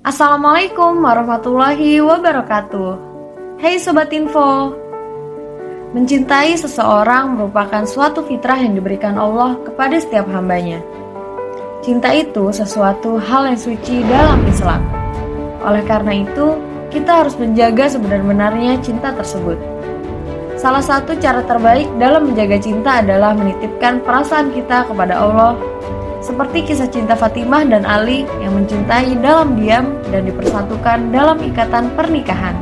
Assalamualaikum warahmatullahi wabarakatuh. Hey Sobat Info. Mencintai seseorang merupakan suatu fitrah yang diberikan Allah kepada setiap hambanya. Cinta itu sesuatu hal yang suci dalam Islam. Oleh karena itu, kita harus menjaga sebenar-benarnya cinta tersebut. Salah satu cara terbaik dalam menjaga cinta adalah menitipkan perasaan kita kepada Allah, seperti kisah cinta Fatimah dan Ali yang mencintai dalam diam dan dipersatukan dalam ikatan pernikahan.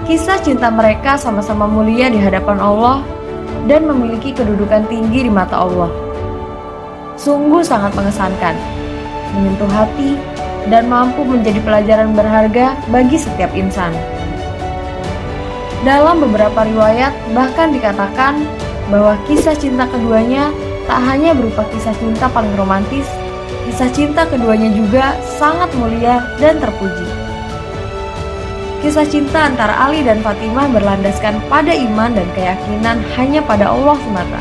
Kisah cinta mereka sama-sama mulia di hadapan Allah dan memiliki kedudukan tinggi di mata Allah. Sungguh sangat mengesankan, menyentuh hati, dan mampu menjadi pelajaran berharga bagi setiap insan. Dalam beberapa riwayat bahkan dikatakan bahwa kisah cinta keduanya tak hanya berupa kisah cinta paling romantis, kisah cinta keduanya juga sangat mulia dan terpuji. Kisah cinta antara Ali dan Fatimah berlandaskan pada iman dan keyakinan hanya pada Allah semata.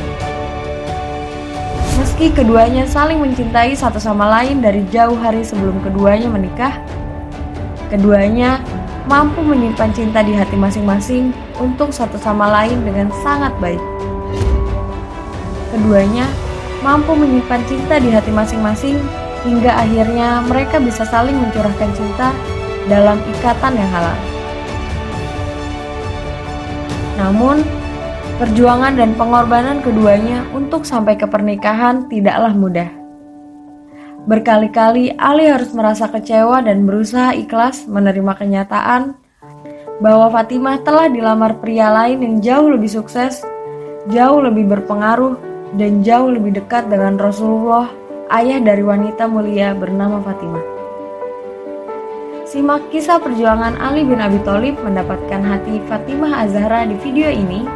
Meski keduanya saling mencintai satu sama lain dari jauh hari sebelum keduanya menikah, keduanya mampu menyimpan cinta di hati masing-masing untuk satu sama lain dengan sangat baik. Keduanya mampu menyimpan cinta di hati masing-masing hingga akhirnya mereka bisa saling mencurahkan cinta dalam ikatan yang halal. Namun, perjuangan dan pengorbanan keduanya untuk sampai ke pernikahan tidaklah mudah. Berkali-kali Ali harus merasa kecewa dan berusaha ikhlas menerima kenyataan bahwa Fatimah telah dilamar pria lain yang jauh lebih sukses, jauh lebih berpengaruh, dan jauh lebih dekat dengan Rasulullah, ayah dari wanita mulia bernama Fatimah. Simak kisah perjuangan Ali bin Abi Thalib mendapatkan hati Fatimah Az-Zahra di video ini,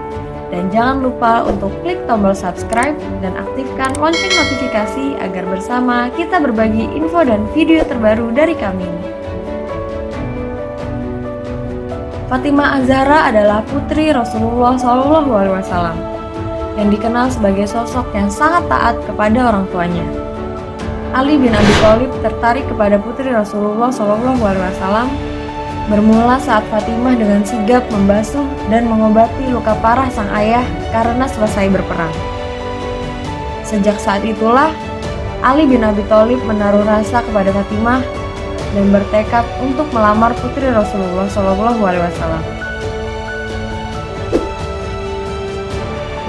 dan jangan lupa untuk klik tombol subscribe dan aktifkan lonceng notifikasi agar bersama kita berbagi info dan video terbaru dari kami. Fatimah Az-Zahra adalah putri Rasulullah SAW yang dikenal sebagai sosok yang sangat taat kepada orang tuanya. Ali bin Abi Thalib tertarik kepada putri Rasulullah SAW bermula saat Fatimah dengan sigap membasuh dan mengobati luka parah sang ayah karena selesai berperang. Sejak saat itulah, Ali bin Abi Thalib menaruh rasa kepada Fatimah dan bertekad untuk melamar putri Rasulullah SAW.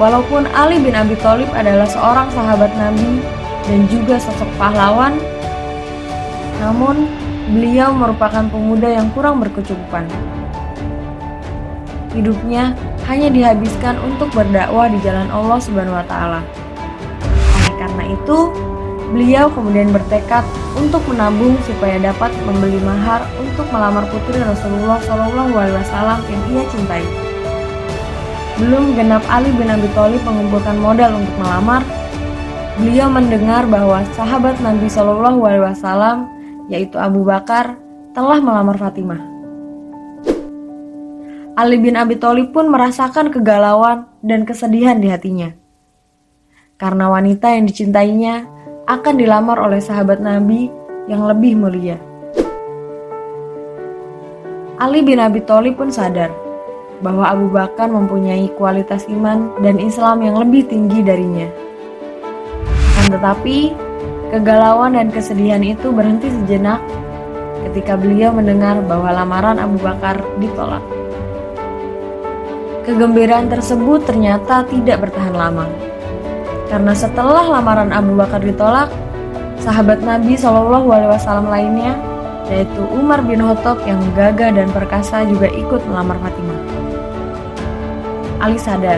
Walaupun Ali bin Abi Thalib adalah seorang sahabat Nabi dan juga sosok pahlawan, namun beliau merupakan pemuda yang kurang berkecukupan. Hidupnya hanya dihabiskan untuk berdakwah di jalan Allah Subhanahu wa Ta'ala. Oleh karena itu, beliau kemudian bertekad untuk menabung supaya dapat membeli mahar untuk melamar putri Rasulullah SAW yang ia cintai. Belum genap Ali bin Abi Thalib mengumpulkan modal untuk melamar, beliau mendengar bahwa sahabat Nabi SAW, yaitu Abu Bakar, telah melamar Fatimah. Ali bin Abi Thalib pun merasakan kegalauan dan kesedihan di hatinya, karena wanita yang dicintainya akan dilamar oleh sahabat Nabi yang lebih mulia. Ali bin Abi Thalib pun sadar bahwa Abu Bakar mempunyai kualitas iman dan Islam yang lebih tinggi darinya. Akan tetapi, kegalauan dan kesedihan itu berhenti sejenak ketika beliau mendengar bahwa lamaran Abu Bakar ditolak. Kegembiraan tersebut ternyata tidak bertahan lama, karena setelah lamaran Abu Bakar ditolak, sahabat Nabi SAW lainnya, yaitu Umar bin Khattab yang gagah dan perkasa juga ikut melamar Fatimah. Ali sadar,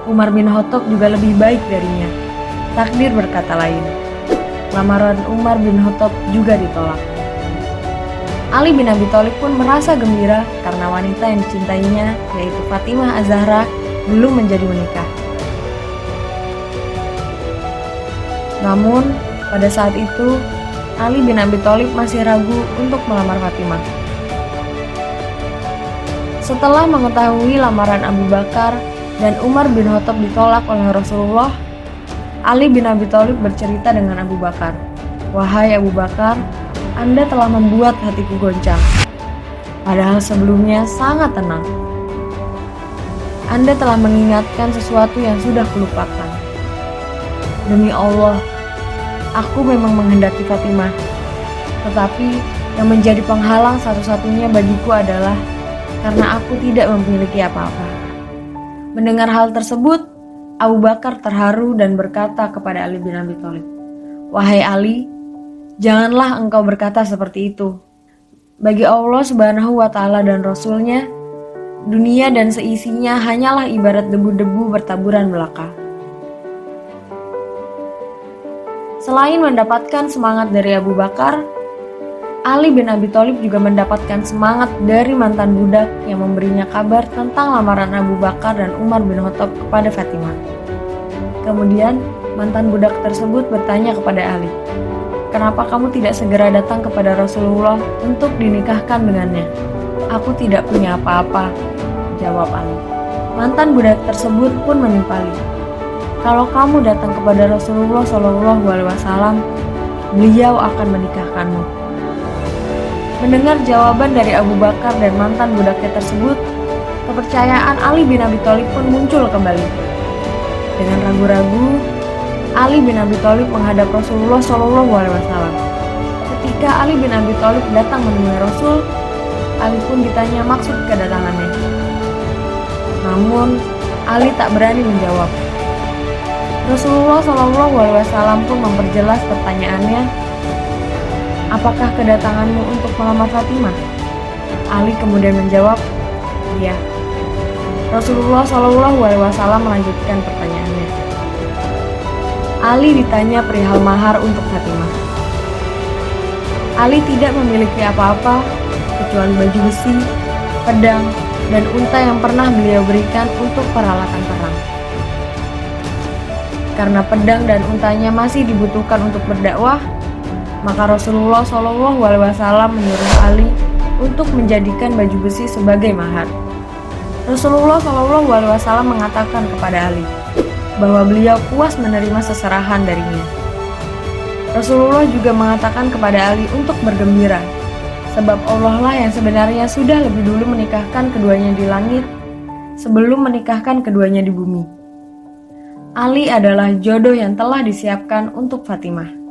Umar bin Khattab juga lebih baik darinya. Takdir berkata lain. Lamaran Umar bin Khattab juga ditolak. Ali bin Abi Thalib pun merasa gembira karena wanita yang dicintainya, yaitu Fatimah Az-Zahra, belum menjadi menikah. Namun, pada saat itu, Ali bin Abi Thalib masih ragu untuk melamar Fatimah. Setelah mengetahui lamaran Abu Bakar dan Umar bin Khattab ditolak oleh Rasulullah, Ali bin Abi Thalib bercerita dengan Abu Bakar "Wahai Abu Bakar, Anda telah membuat hatiku goncang. Padahal sebelumnya sangat tenang. Anda telah mengingatkan sesuatu yang sudah kulupakan. Demi Allah, aku memang menghendaki Fatimah. Tetapi yang menjadi penghalang satu-satunya bagiku adalah karena aku tidak memiliki apa-apa." Mendengar hal tersebut, Abu Bakar terharu dan berkata kepada Ali bin Abi Thalib, "Wahai Ali, janganlah engkau berkata seperti itu. Bagi Allah Subhanahu wa Ta'ala dan Rasul-Nya, dunia dan seisinya hanyalah ibarat debu-debu bertaburan belaka." Selain mendapatkan semangat dari Abu Bakar, Ali bin Abi Thalib juga mendapatkan semangat dari mantan budak yang memberinya kabar tentang lamaran Abu Bakar dan Umar bin Khattab kepada Fatimah. Kemudian, mantan budak tersebut bertanya kepada Ali, "Kenapa kamu tidak segera datang kepada Rasulullah untuk dinikahkan dengannya?" "Aku tidak punya apa-apa," jawab Ali. Mantan budak tersebut pun menimpali, "Kalau kamu datang kepada Rasulullah SAW, beliau akan menikahkanmu." Mendengar jawaban dari Abu Bakar dan mantan budaknya tersebut, kepercayaan Ali bin Abi Thalib pun muncul kembali. Dengan ragu-ragu, Ali bin Abi Thalib menghadap Rasulullah SAW. Ketika Ali bin Abi Thalib datang menemui Rasul, Ali pun ditanya maksud kedatangannya. Namun, Ali tak berani menjawab. Rasulullah SAW pun memperjelas pertanyaannya, "Apakah kedatanganmu untuk melamar Fatimah?" Ali kemudian menjawab, "Iya." Rasulullah SAW melanjutkan pertanyaannya. Ali ditanya perihal mahar untuk Fatimah. Ali tidak memiliki apa-apa kecuali baju besi, pedang, dan unta yang pernah beliau berikan untuk peralatan perang. Karena pedang dan untanya masih dibutuhkan untuk berdakwah, maka Rasulullah SAW menyuruh Ali untuk menjadikan baju besi sebagai mahar. Rasulullah SAW mengatakan kepada Ali bahwa beliau puas menerima seserahan darinya. Rasulullah juga mengatakan kepada Ali untuk bergembira, sebab Allah lah yang sebenarnya sudah lebih dulu menikahkan keduanya di langit sebelum menikahkan keduanya di bumi. Ali adalah jodoh yang telah disiapkan untuk Fatimah.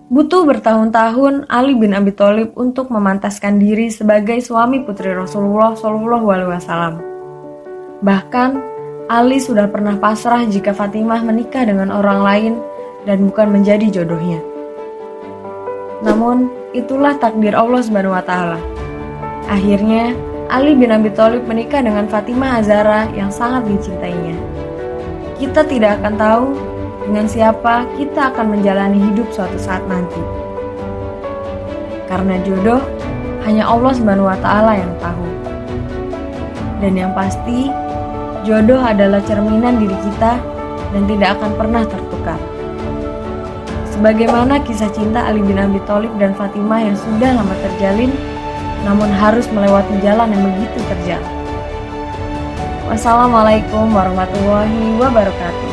Butuh bertahun-tahun Ali bin Abi Thalib untuk memantaskan diri sebagai suami putri Rasulullah SAW. Bahkan, Ali sudah pernah pasrah jika Fatimah menikah dengan orang lain dan bukan menjadi jodohnya. Namun, itulah takdir Allah Subhanahu wa Ta'ala. Akhirnya, Ali bin Abi Thalib menikah dengan Fatimah Az-Zahra yang sangat dicintainya. Kita tidak akan tahu dengan siapa kita akan menjalani hidup suatu saat nanti. Karena jodoh hanya Allah Subhanahu wa Ta'ala yang tahu. Dan yang pasti, jodoh adalah cerminan diri kita dan tidak akan pernah tertukar. Sebagaimana kisah cinta Ali bin Abi Thalib dan Fatimah yang sudah lama terjalin, namun harus melewati jalan yang begitu terjal. Wassalamualaikum warahmatullahi wabarakatuh.